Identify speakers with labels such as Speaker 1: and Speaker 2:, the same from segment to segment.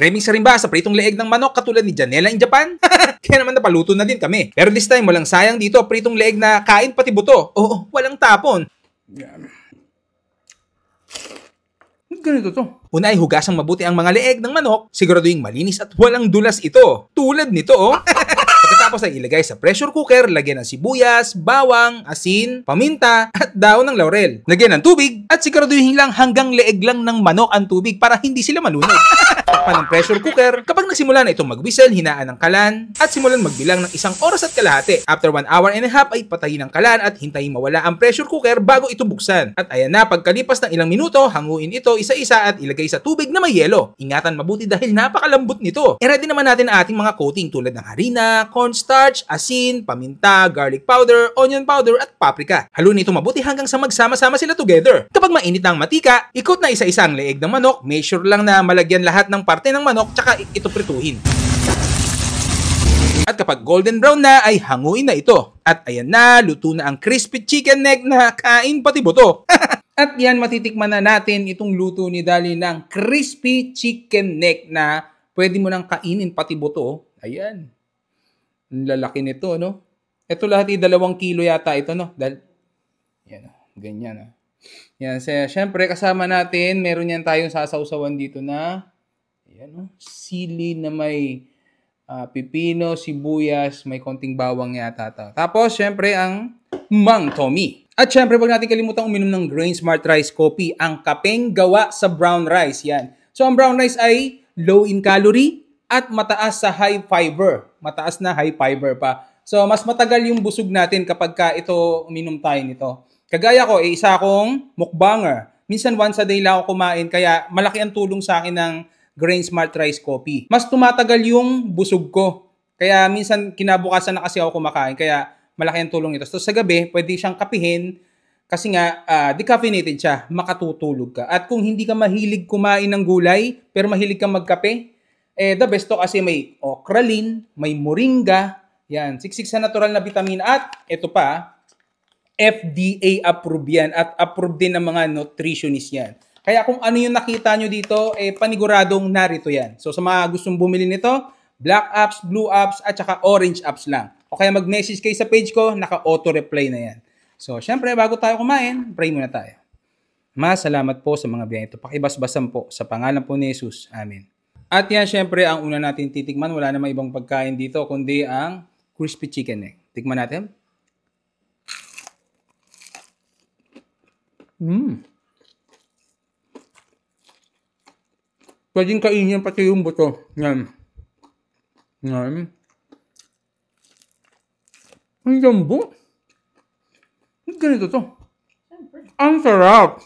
Speaker 1: Cravings ka rin ba sa pritong leeg ng manok katulad ni Janela in Japan? Kaya naman napaluto na din kami. Pero this time, walang sayang dito, pritong leeg na kain pati buto. Oo, walang tapon. Yan. Ganito to. Una ay hugasang mabuti ang mga leeg ng manok, siguraduhin malinis at walang dulas ito. Tulad nito, oh. Pagkatapos ay ilagay sa pressure cooker, lagyan ng sibuyas, bawang, asin, paminta, at daon ng laurel. Lagyan ng tubig at siguraduhin lang hanggang leeg lang ng manok ang tubig para hindi sila malunod. Takpan ng pressure cooker. Kapag nagsimula na itong mag-whistle, hinaan ng kalan at simulan magbilang ng 1 oras at kalahati. After 1 hour and a half ay patayin ang kalan at hintayin mawala ang pressure cooker bago ito buksan. At ayan na, pagkalipas ng ilang minuto, hanguin ito isa-isa at ilagay sa tubig na may yelo. Ingatan mabuti dahil napakalambot nito. I-ready naman natin ang ating mga coating tulad ng harina, cornstarch, asin, paminta, garlic powder, onion powder at paprika. Haluin ito mabuti hanggang sa magsama-sama sila together. Kapag mainit na ang matika, ikot na isa-isa ang leeg ng manok. Make sure lang na malagyan lahat ng parte ng manok tsaka ito prituhin. At kapag golden brown na ay hanguin na ito. At ayan na, luto na ang crispy chicken neck na kain pati buto. At yan, matitikman na natin itong luto ni Dali ng crispy chicken neck na pwede mo nang kainin pati buto. Ayan. Ang lalaki nito, no? Ito lahat 2 kilo yata ito, no? Yan, ganyan, no? Yan, syempre kasama natin, meron yan tayong sasawsawan dito na ayan, no? Sili na may pipino, sibuyas, may konting bawang yata. Tapos, syempre, ang Mang Tommy. At syempre, wag natin kalimutang uminom ng Grain Smart Rice Coffee, ang kapeng gawa sa brown rice. Yan. So, ang brown rice ay low in calorie at mataas sa high fiber. Mataas na high fiber pa. So, mas matagal yung busog natin kapag ito uminom tayo nito. Kagaya ko, isa akong mukbanger. Minsan once a day lang ako kumain, kaya malaki ang tulong sa akin ng Grain Smart Rice Coffee. Mas tumatagal yung busog ko. Kaya minsan kinabukasan na kasi ako kumakain, kaya malaki ang tulong ito. So sa gabi, pwede siyang kapihin kasi nga decaffeinated siya, makatutulog ka. At kung hindi ka mahilig kumain ng gulay, pero mahilig kang magkape, the best to kasi may okralin, may moringa, yan, siksik sa natural na vitamin at ito pa, FDA approved yan at approved din ng mga nutritionist yan. Kaya kung ano yung nakita nyo dito, paniguradong narito yan. So sa mga gustong bumili nito, black apps, blue apps, at saka orange apps lang. O kaya mag-message kayo sa page ko, naka-auto-reply na yan. So syempre, bago tayo kumain, pray muna tayo. Salamat po sa mga biyaya ito. Pakibasbasan po sa pangalan po ni Jesus. Amen. At yan, syempre, ang una natin titikman, wala namang ibang pagkain dito, kundi ang crispy chicken neck. Tikman natin. Pwedeng kainin pati yung buto. Yan. Yan. Ang lambo. Ganito to. Ang sarap.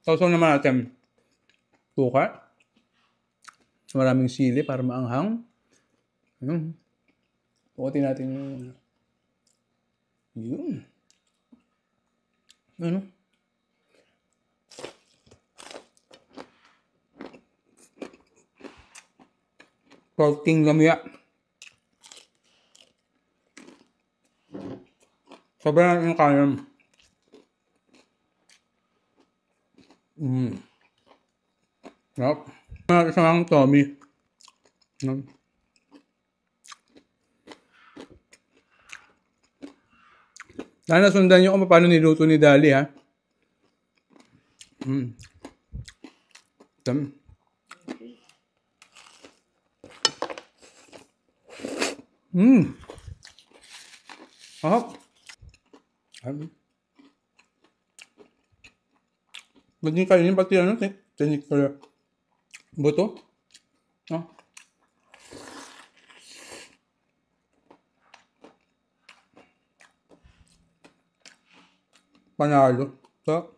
Speaker 1: Sausaw naman natin. Suka. Maraming sili para maanghang. Pukutin natin yung yun. Ano? Konting lamya. Sobrang natin kanin. Yup. Isa lang Tommy. Sana sundan nyo kung paano niluto ni Dali, ha? Pwede kainin pati ano, tinik ko buto. Panalo. So,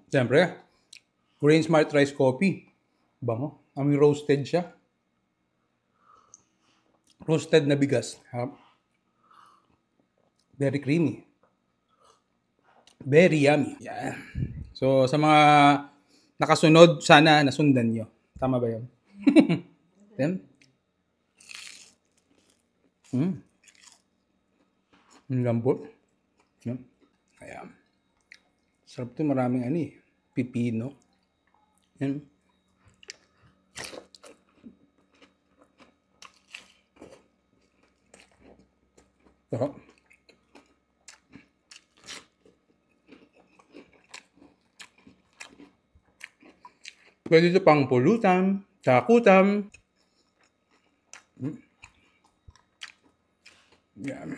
Speaker 1: siyempre, Grain Smart Rice Coffee. Bango. Aming roasted siya. Roasted na bigas. Very creamy. Very yummy. Yeah. So, sa mga nakasunod, sana nasundan nyo. Tama ba yun? Then, Ang lambot. Yan. Kaya, sarap ito. Maraming pipino. Yan. Sarap. Pwede ito pang pulutan, sakutan. Yan.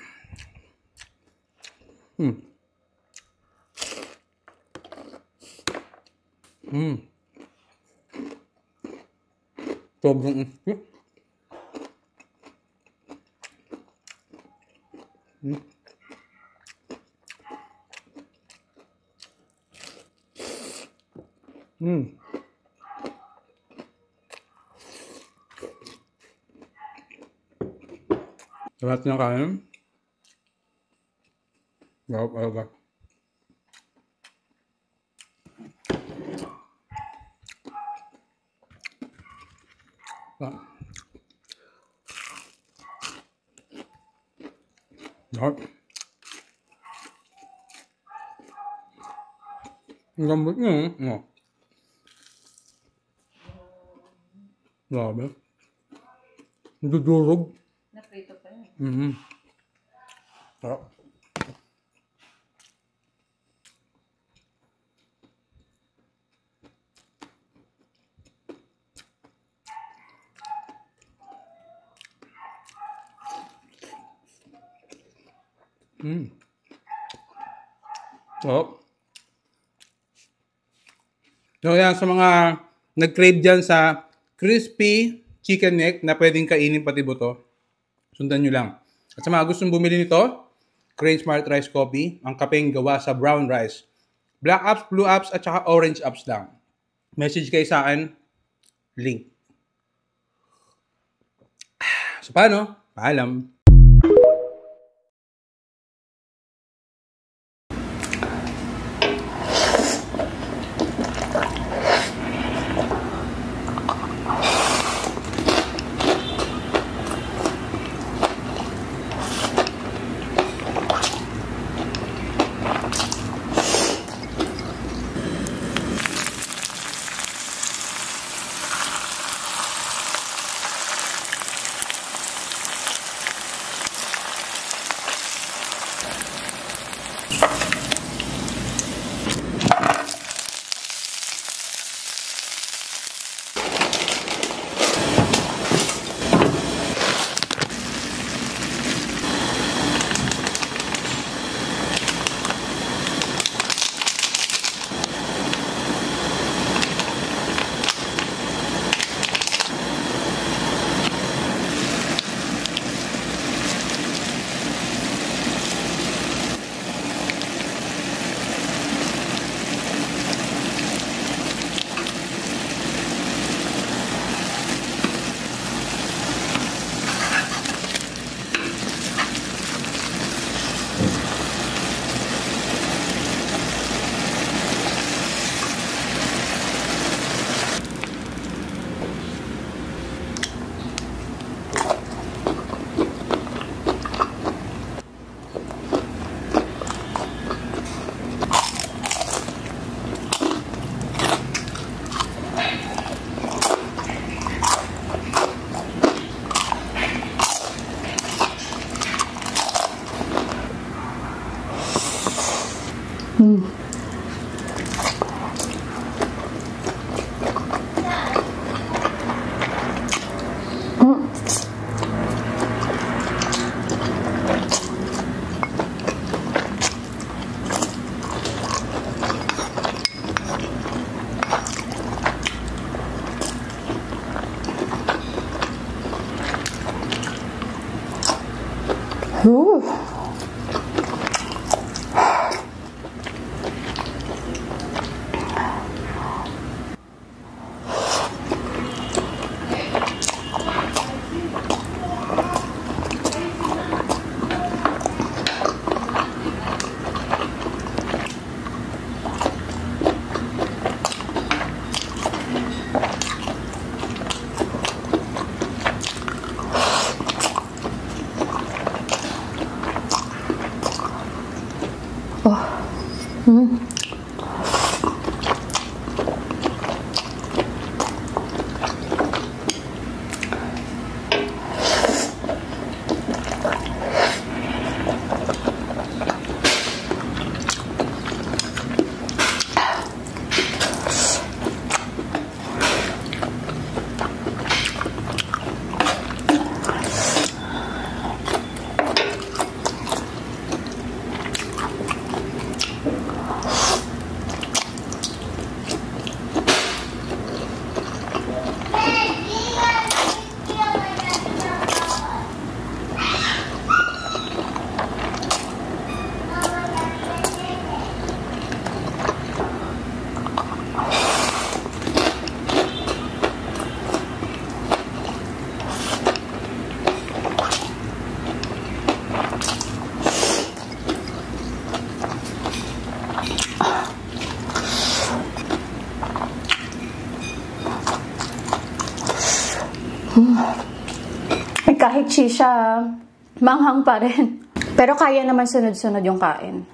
Speaker 1: Sobrang Lahat ng kain. Wow. Lahat. Ang lambot niya. Grabe. Dudurog.
Speaker 2: Naprito pa yun.
Speaker 1: Sarap. Sarap. So yan, sa mga nag-crave dyan sa crispy chicken neck na pwedeng kainin pati buto, sundan nyo lang. At sa mga gustong bumili nito, Crane Smart Rice Coffee, ang kapeng gawa sa brown rice. Black apps, blue apps, at saka orange apps lang. Message kayo sa akin, link. So paano? Paalam.
Speaker 2: Kahit shisha, manghang pa rin. Pero kaya naman sunod-sunod yung kain.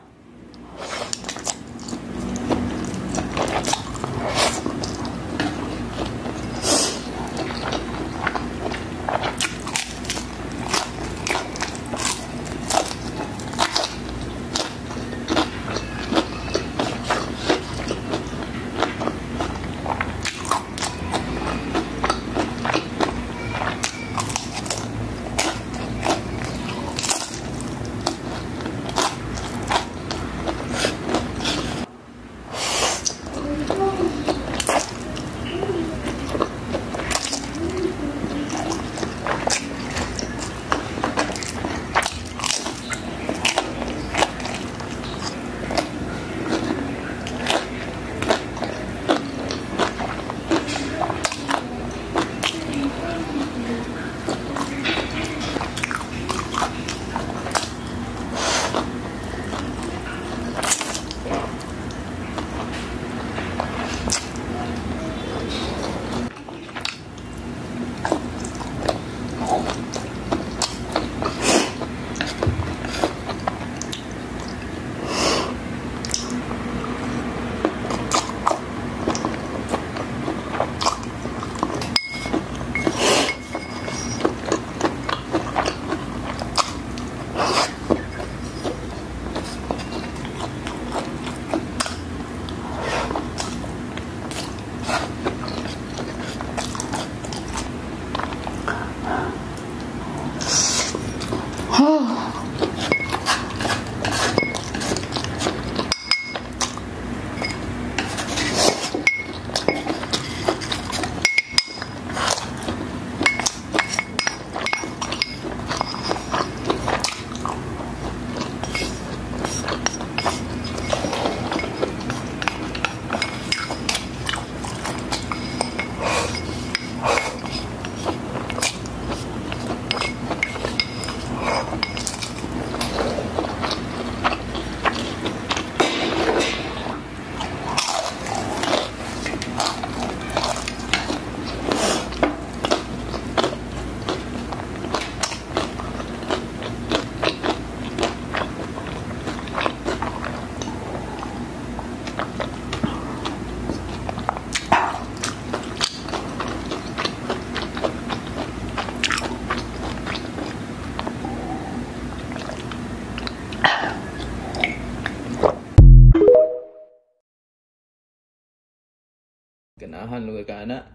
Speaker 3: Ganahan lugar ka na.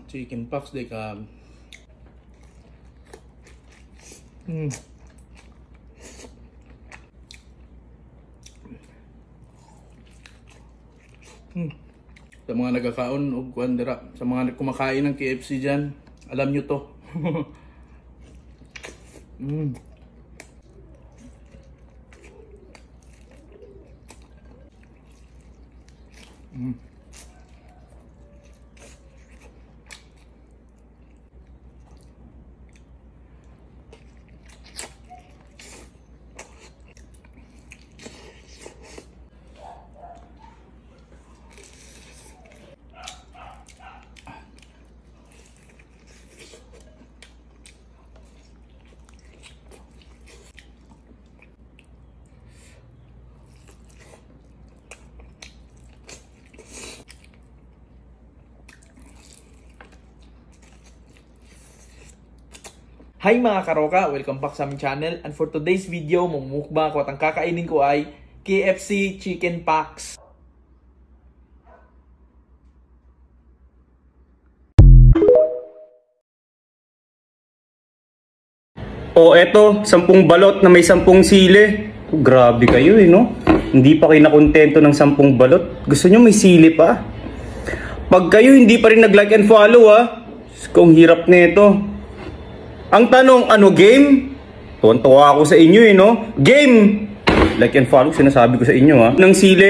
Speaker 3: Chicken puffs day ka. Sa mga nagkakaon o kuandera, sa mga kumakain ng KFC dyan, alam nyo to. Hi mga karoka! Welcome back sa aming channel. And for today's video, mamumukbang ako at ang kakainin ko ay KFC Chicken Packs.
Speaker 4: O eto, 10 balot na may 10 sili. Grabe kayo no? Hindi pa kayo nakontento ng 10 balot. Gusto nyo may sili pa? Pag kayo hindi pa rin nag-like and follow kung hirap nito. Ang tanong, ano game? Tuwan-tuwa ako sa inyo no? Game! Like and follow, sinasabi ko sa inyo ng sili.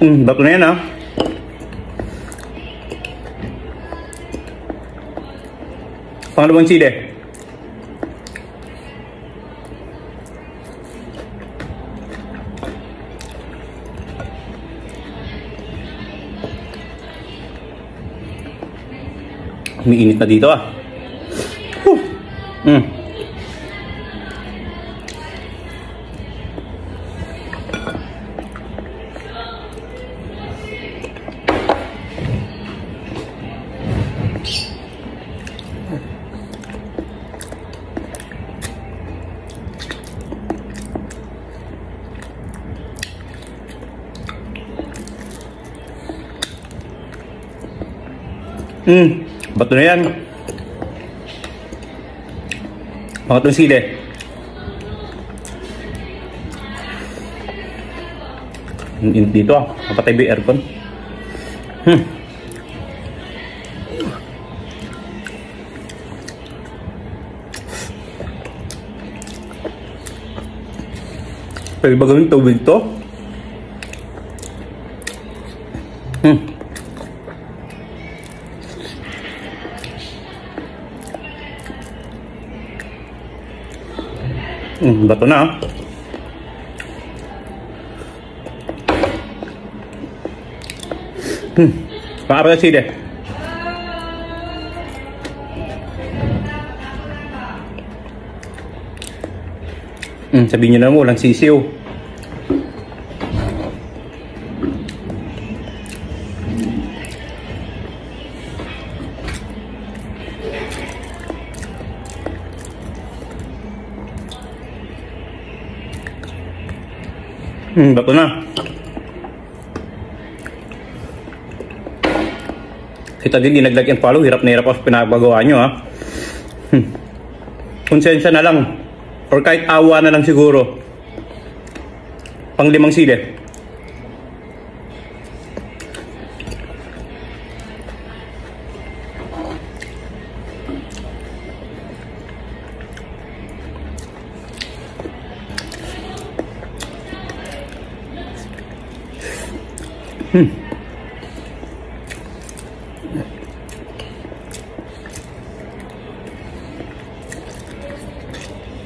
Speaker 4: Bato na yan ha. Pangalawang sili. Umiinit na dito ah. Bato na yan. Pangatlong sili. Init dito ah. Kapatay ba yung aircon? Pwede ba gawin tubig to? Bato na ah. Pangarap na sili. Sabihin nyo na mo, walang sisiw. Bato na. Kita din, like and follow. Hirap na hirap ako pinapagawa nyo ha. Konsensya na lang. Or kahit awa na lang siguro. Pang 5 sili.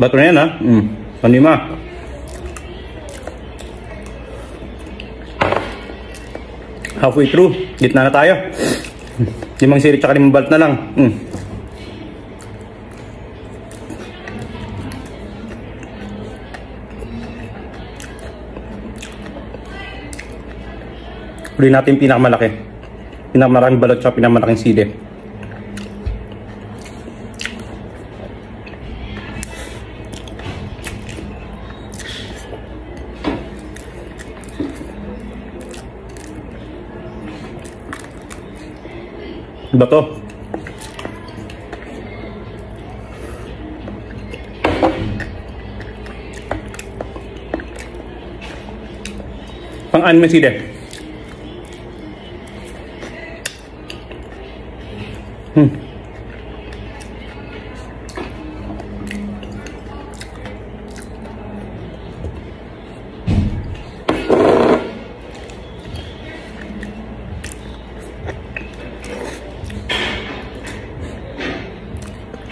Speaker 4: Bato na yan ha. 5. Halfway through. Gitna na tayo. 5 sili tsaka 5 balt na lang. Huli natin pinakamalaki. Pinakamaraming balot tsaka pinakamalaking sili. Bato. Pang-6 sili.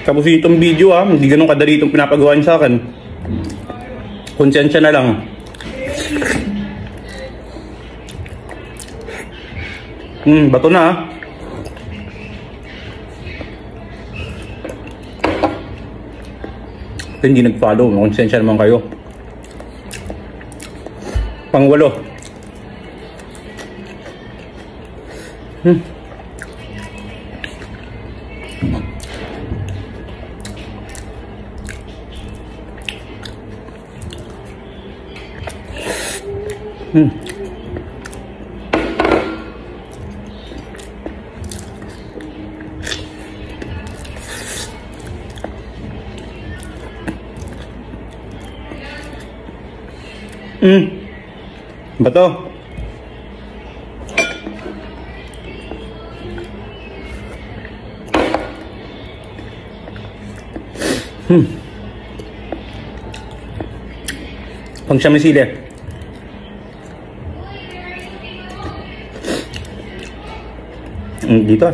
Speaker 4: Tapos itong video ha, hindi ganun kadali itong pinapagawa sa akin. Konsensya na lang. Bato na ha. Hindi nag-follow, konsensya naman kayo. Pang-8. Bato. Pang 9 sili. Dito.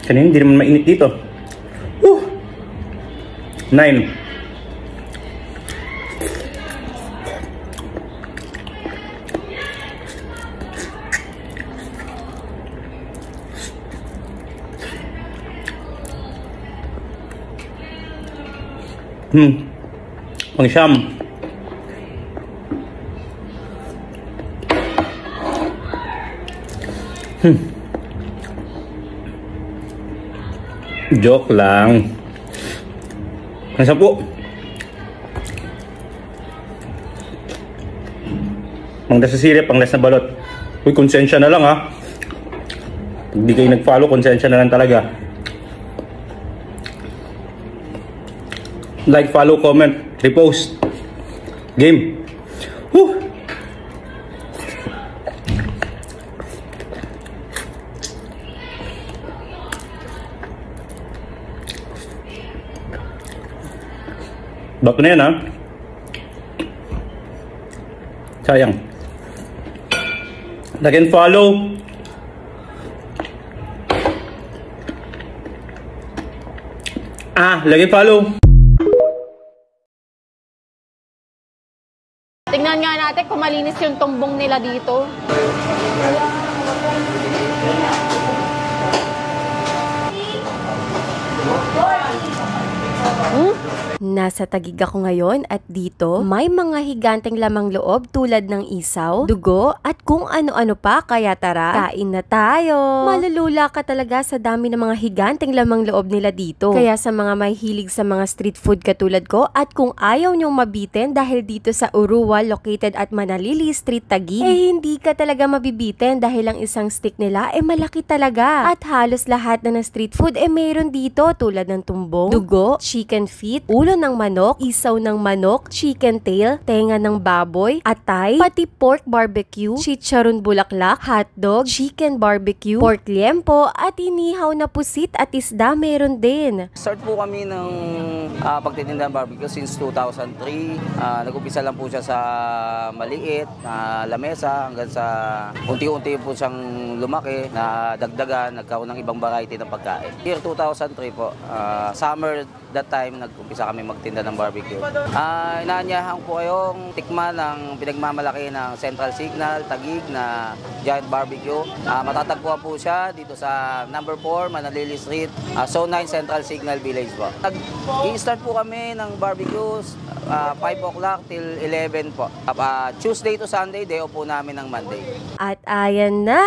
Speaker 4: Kanina hindi naman mainit dito. 9. Pang-siyam. Joke lang. Pang-10. Pang-10 sa sirip, pang-10 na balot. Uy, konsensya na lang ha. Pag di kayo nag-follow, konsensya na lang talaga. Like, follow, comment, repost. Game. Woo! Bato na yan, ha? Sayang. Like and follow. Like and follow.
Speaker 2: Tingnan nga natin kung malinis yung tumbong nila dito.
Speaker 5: Nasa Taguig ako ngayon at dito may mga higanteng lamang loob tulad ng isaw, dugo at kung ano-ano pa, kaya tara, kain na tayo. Malulula ka talaga sa dami ng mga higanteng lamang loob nila dito. Kaya sa mga may hilig sa mga street food katulad ko at kung ayaw nyong mabitin dahil dito sa Urua located at Manalili Street, Taguig, hindi ka talaga mabibitin dahil ang isang stick nila malaki talaga. At halos lahat na ng street food mayroon dito tulad ng tumbong, dugo, chicken feet, ulo ng manok, isaw ng manok, chicken tail, tenga ng baboy, atay, pati pork barbecue, chicharon bulaklak, hotdog, chicken barbecue, pork liempo, at inihaw na pusit at isda meron din.
Speaker 6: Start po kami ng pagtitinda ng barbecue since 2003. Nag-umpisa lang po siya sa maliit na lamesa hanggang sa unti-unti po siyang lumaki na dagdagan, nagkaroon ng ibang variety ng pagkain. Year 2003 po, summer that time, nag-umpisa kami magtinda ng barbecue. Inaanyahan ko kayong tikman ng pinagmamalaki ng Central Signal, Taguig na Giant Barbecue. Matatagpuan po siya dito sa number 4, Manalili Street, Zone 9 Central Signal Village po. I-start po kami ng barbecues 5 o'clock till 11 po. Tuesday to Sunday, day off po namin ng Monday.
Speaker 5: At ayan na,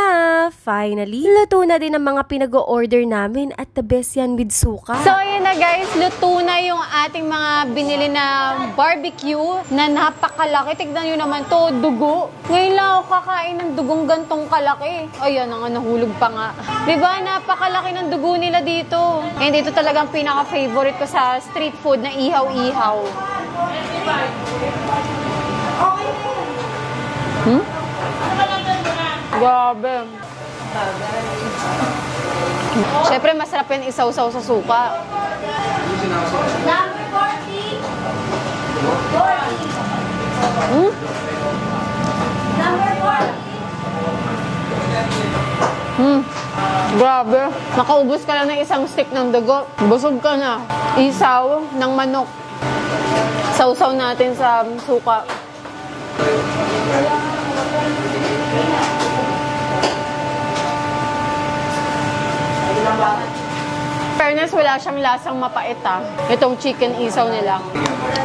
Speaker 5: finally, luto na din ang mga pinag-o-order namin at the best yan with suka.
Speaker 2: So ayan na guys, luto na yung ating mga binili na barbecue na napakalaki. Tignan nyo naman to, dugo. Ngayon lang ako kakain ng dugong gantong kalaki. Ayan nga, nahulog pa nga. Diba, napakalaki ng dugo nila dito. And dito talagang pinaka-favorite ko sa street food na ihaw-ihaw. Grabe. Siyempre, masarap yan isaw-saw sa suka. Number 40. Number 40. Grabe. Nakaubos ka lang ng isang stick ng dugo. Busog ka na. Isaw ng manok. Sausaw natin sa suka. Fairness, wala siyang lasang mapait itong chicken isaw nila.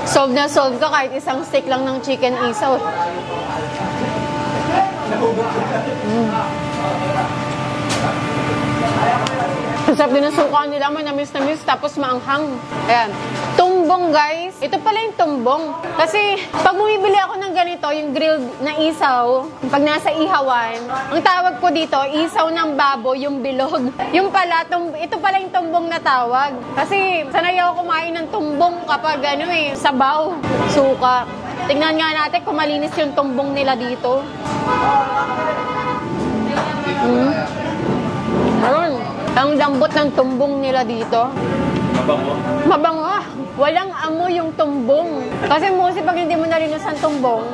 Speaker 2: Solve na solve ka kahit isang stick lang ng chicken isaw. Sarap din ang suka nila, manamis na miss, tapos maanghang. Ayan. Tumbong guys, ito pala yung tumbong. Kasi pag bumibili ako ng ganito, yung grilled na isaw, pag nasa ihawan, ang tawag ko dito, isaw ng baboy, yung bilog. Yung pala, ito pala yung tumbong na tawag. Kasi sanay ako kumain ng tumbong kapag sabaw, suka. Tingnan nga natin kung malinis yung tumbong nila dito. Ayun. Ang lambot ng tumbong nila dito.
Speaker 3: Mabango?
Speaker 2: Mabango. Walang amoy yung tumbong. Kasi mostly pag hindi mo nalinis ang tumbong,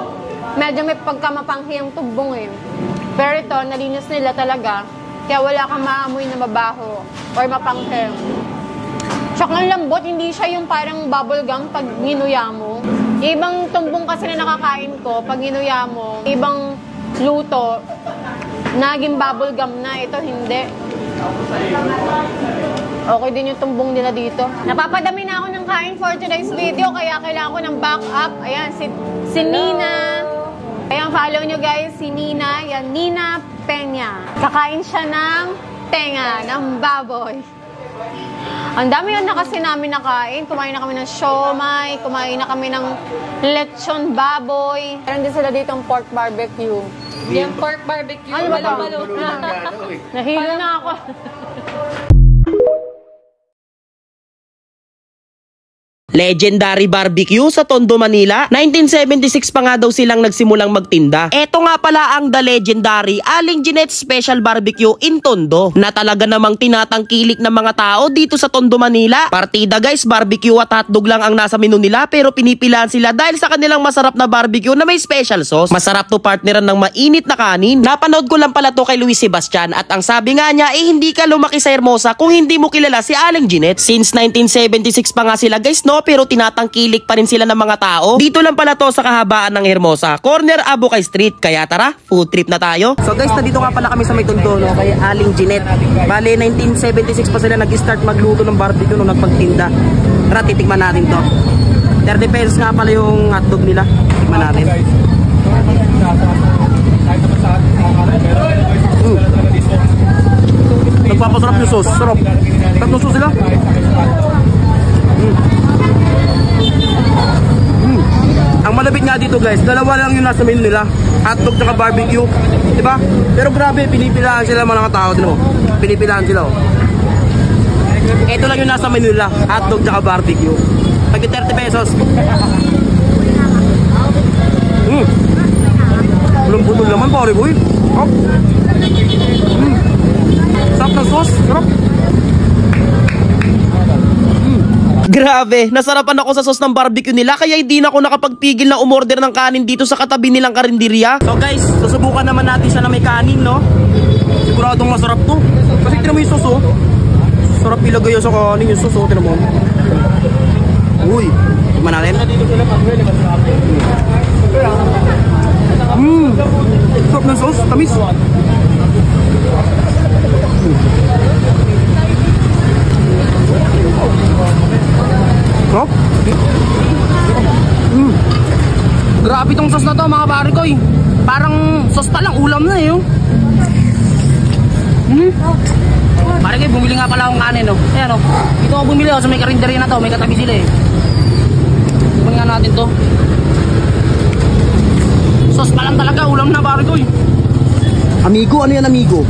Speaker 2: medyo may pagkamapanghi ang tumbong Pero ito, nalinis nila talaga. Kaya wala kang maamoy na mabaho or mapanghe. Tsaka ang lambot, hindi siya yung parang bubblegum pag ginuya mo. Ibang tumbong kasi na nakakain ko, pag ginuya mo, ibang luto, naging bubblegum na. Ito hindi. Okay din yung tumbong nila dito. Napapadami na ako ng kain for today's video, kaya kailangan ko ng backup. Ayan, si Nina. Ayan, follow nyo guys, si Nina. Yan, Nina Peña. Kakain siya ng tenga, ng baboy. Ang dami yun na kasi namin nakain. Kumain na kami ng siomay, kumain na kami ng lechon baboy. Meron din sila dito ang pork barbecue.
Speaker 7: Yung pork barbecue.
Speaker 2: Ano ba ito? Nahilo na ako.
Speaker 8: Legendary Barbecue sa Tondo, Manila. 1976 pa nga daw silang nagsimulang magtinda. Eto nga pala ang The Legendary Aling Jeanette Special Barbecue in Tondo, na talaga namang tinatangkilik ng mga tao dito sa Tondo, Manila. Partida guys, barbecue at hotdog lang ang nasa menu nila, pero pinipilaan sila dahil sa kanilang masarap na barbecue na may special sauce. Masarap to partneran ng mainit na kanin. Napanood ko lang pala to kay Luis Sebastian, at ang sabi nga niya, hindi ka lumaki sa Hermosa kung hindi mo kilala si Aling Jeanette. Since 1976 pa nga sila guys, no? Pero tinatangkilik pa rin sila ng mga tao. Dito lang pala to sa kahabaan ng Hermosa, corner Abukay Street. Kaya tara, food trip na tayo. So guys, nandito nga pala kami sa may Tondo, no, kay Aling Jeanette. Bale, 1976 pa sila nag-start magluto ng barbecue nung nagpagtinda. Tara, titikman natin to. 30 pesos nga pala yung hotdog nila. Tikman natin. Nagpapasarap yung sauce. Sarap. Sarap ng sauce sila. Ang malapit nga dito guys, dalawa lang yung nasa menu nila, hotdog at barbecue, diba? Pero grabe, pinipilaan sila mga tao, no? Pinipilaan sila, oh. Ito lang yung nasa menu nila, hotdog at barbecue. Pag 30 pesos. Walang putol naman, pare boy. Oh. Sarap ng sauce, sarap. Grabe, nasarapan ako sa sauce ng barbecue nila, kaya hindi na ako nakapagpigil na umorder ng kanin dito sa katabi nilang karinderya. So guys, susubukan naman natin siya na may kanin, no? Siguradong masarap to. Kasi tinan mo yung sauce, oh. Sarap ilagay sa kanin yung sauce, oh. Tinan mo. Uy, tignan natin. Sarap ng sauce, tamis. Oh? Grabe tong sauce na to mga pare ko, eh. Parang sauce pa lang, ulam na eh, oh. Pare ko, bumili nga pala akong kanin, oh. Ayan, oh. Dito ako bumili, oh, sa may karinderya na to, may katabi sila eh. Kunin nga natin to. Sauce pa lang talaga, ulam na pare ko, eh. Amigo, ano yan amigo?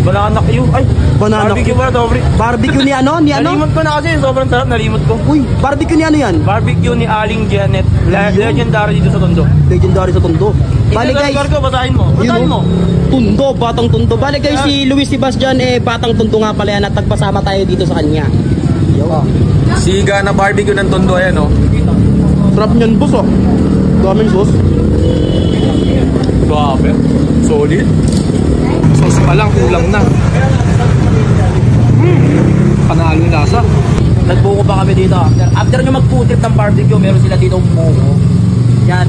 Speaker 4: Banana Q. Ay,
Speaker 8: Banana
Speaker 4: barbecue
Speaker 8: Q.
Speaker 4: ba, Dobri?
Speaker 8: Barbecue ni ano? Ni ano?
Speaker 4: Nalimot ko na kasi, sobrang sarap, nalimot ko.
Speaker 8: Uy, barbecue ni ano yan?
Speaker 4: Barbecue ni Aling Jeanette. Legendary dito sa Tondo.
Speaker 8: Legendary sa Tondo. Bale guys,
Speaker 4: ko, basahin mo. Basahin mo.
Speaker 8: Tondo, Batang Tondo. Bale guys, si Luis Sebastian, Batang Tondo nga pala yan, at nagpasama tayo dito sa kanya.
Speaker 3: Siga na barbecue ng Tondo, ayan, oh.
Speaker 8: Sarap niyan, boss, oh. Daming sauce.
Speaker 3: Grabe. Solid. Sauce pa lang, kulang na. Panalo yung lasa.
Speaker 8: Nagbuko pa kami dito. After nyo mag-food trip ng barbecue, meron sila dito buko. Yan.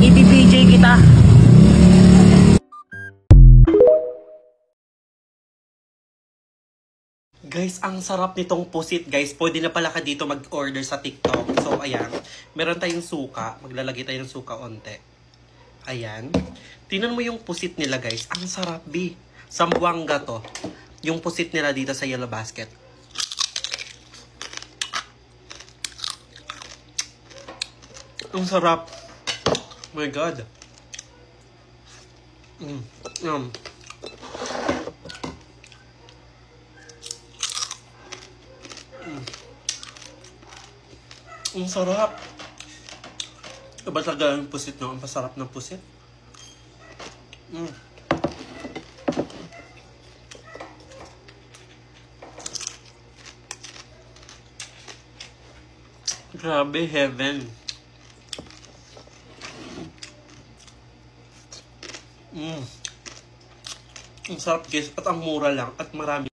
Speaker 8: IBBJ kita. Guys, ang sarap nitong pusit, guys. Pwede na pala ka dito mag-order sa TikTok. So, ayan. Meron tayong suka. Maglalagay tayo ng suka onte. Ayan. Tingnan mo yung pusit nila, guys. Ang sarap, B. Sambuanga to. Yung pusit nila dito sa yellow basket. Ang sarap. Oh my God. Ang sarap. Iba talaga yung pusit, no? Ang pasarap ng pusit. Grabe, heaven.
Speaker 9: Ang sarap guys at ang mura lang at marami.